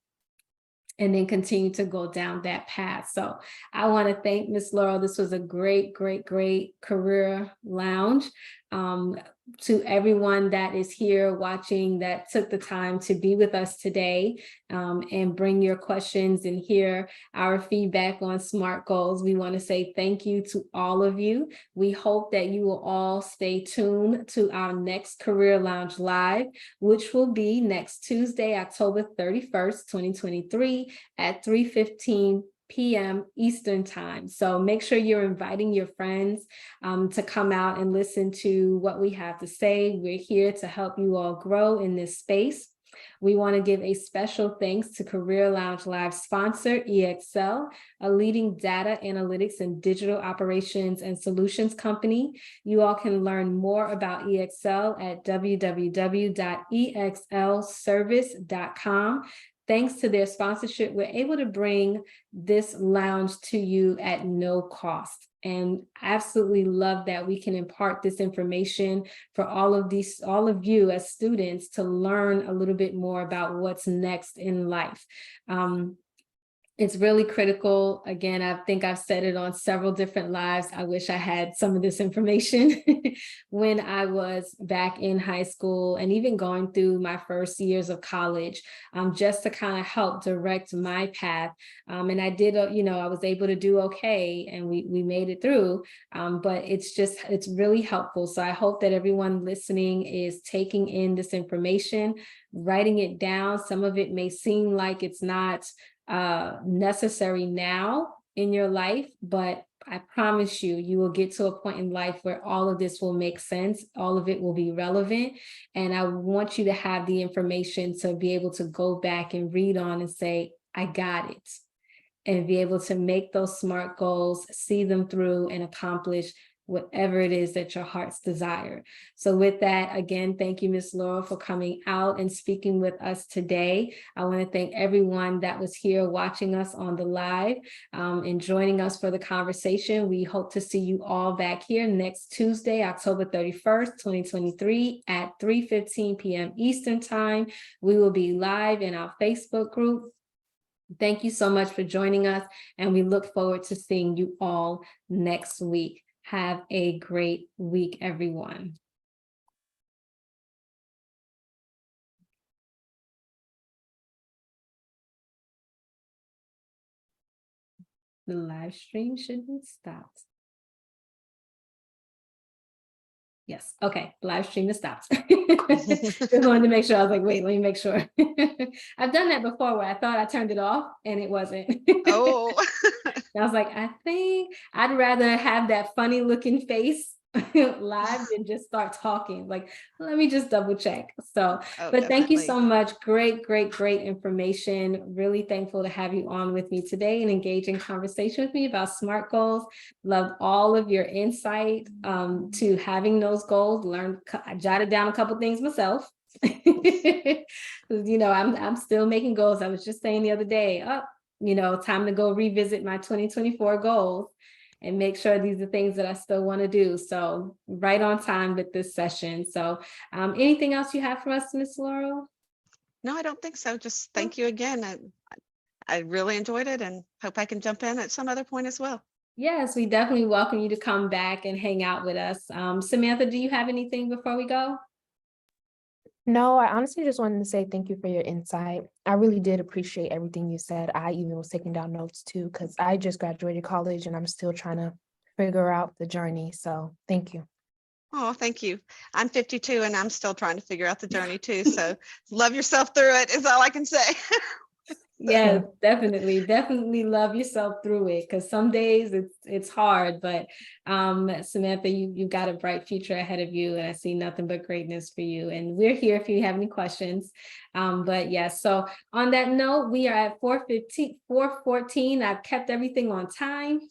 [SPEAKER 1] and then continue to go down that path. So I want to thank Ms. Laurel. This was a great, great, great career lounge. To everyone that is here watching that took the time to be with us today, and bring your questions and hear our feedback on SMART goals. We want to say thank you to all of you. We hope that you will all stay tuned to our next Career Lounge Live, which will be next Tuesday, October 31st, 2023 at 3:15 p.m. Eastern time. So make sure you're inviting your friends to come out and listen to what we have to say. We're here to help you all grow in this space. We want to give a special thanks to Career Lounge Live sponsor, EXL, a leading data analytics and digital operations and solutions company. You all can learn more about EXL at www.exlservice.com. Thanks to their sponsorship, we're able to bring this lounge to you at no cost. And absolutely love that we can impart this information for all of you as students to learn a little bit more about what's next in life. It's really critical. Again, I think I've said it on several different lives. I wish I had some of this information when I was back in high school and even going through my first years of college, just to kind of help direct my path. And I did, I was able to do okay, and we made it through. But it's really helpful. So I hope that everyone listening is taking in this information, writing it down. Some of it may seem like it's not necessary now in your life, but I promise you will get to a point in life where all of this will make sense. All of it will be relevant. And I want you to have the information to be able to go back and read on and say, I got it, and be able to make those SMART goals, see them through, and accomplish whatever it is that your heart's desire. So with that, again, thank you, Ms. Laurel, for coming out and speaking with us today. I want to thank everyone that was here watching us on the live, and joining us for the conversation. We hope to see you all back here next Tuesday, October 31st, 2023 at 3:15 p.m. Eastern time. We will be live in our Facebook group. Thank you so much for joining us, and we look forward to seeing you all next week. Have a great week, everyone. The live stream should be stopped. Yes, okay, live stream is stopped. Just wanted to make sure. I was like, wait, let me make sure. I've done that before where I thought I turned it off and it wasn't.
[SPEAKER 2] Oh.
[SPEAKER 1] I was like, I think I'd rather have that funny looking face live than just start talking. Like, let me just double check. So, but thank you so much. Great information. Really thankful to have you on with me today and engage in conversation with me about SMART goals. Loved all of your insight to having those goals. I jotted down a couple things myself. I'm still making goals. I was just saying the other day, time to go revisit my 2024 goals and make sure these are things that I still want to do. So right on time with this session. So anything else you have for us, Ms. Laurel?
[SPEAKER 2] No, I don't think so. Just thank you again. I really enjoyed it and hope I can jump in at some other point as well.
[SPEAKER 1] Yes, we definitely welcome you to come back and hang out with us. Samantha, do you have anything before we go?
[SPEAKER 3] No, I honestly just wanted to say thank you for your insight. I really did appreciate everything you said. I even was taking down notes too, because I just graduated college and I'm still trying to figure out the journey. So thank you.
[SPEAKER 2] Oh, thank you. I'm 52 and I'm still trying to figure out the journey too. So love yourself through it is all I can say.
[SPEAKER 1] Yes, definitely love yourself through it, because some days it's hard, but Samantha, you've got a bright future ahead of you, and I see nothing but greatness for you, and we're here if you have any questions. But yes, so on that note, we are at 4:14. I've kept everything on time. Yay.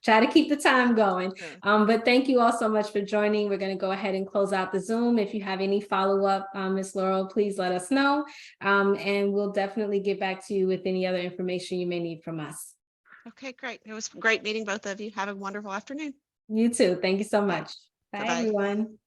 [SPEAKER 1] Try to keep the time going. But thank you all so much for joining. We're going to go ahead and close out the Zoom. If you have any follow-up, Ms. Laurel, please let us know. And we'll definitely get back to you with any other information you may need from us.
[SPEAKER 2] Okay, great. It was great meeting both of you. Have a wonderful afternoon.
[SPEAKER 1] You too. Thank you so much. Bye,
[SPEAKER 2] Bye-bye.
[SPEAKER 1] everyone.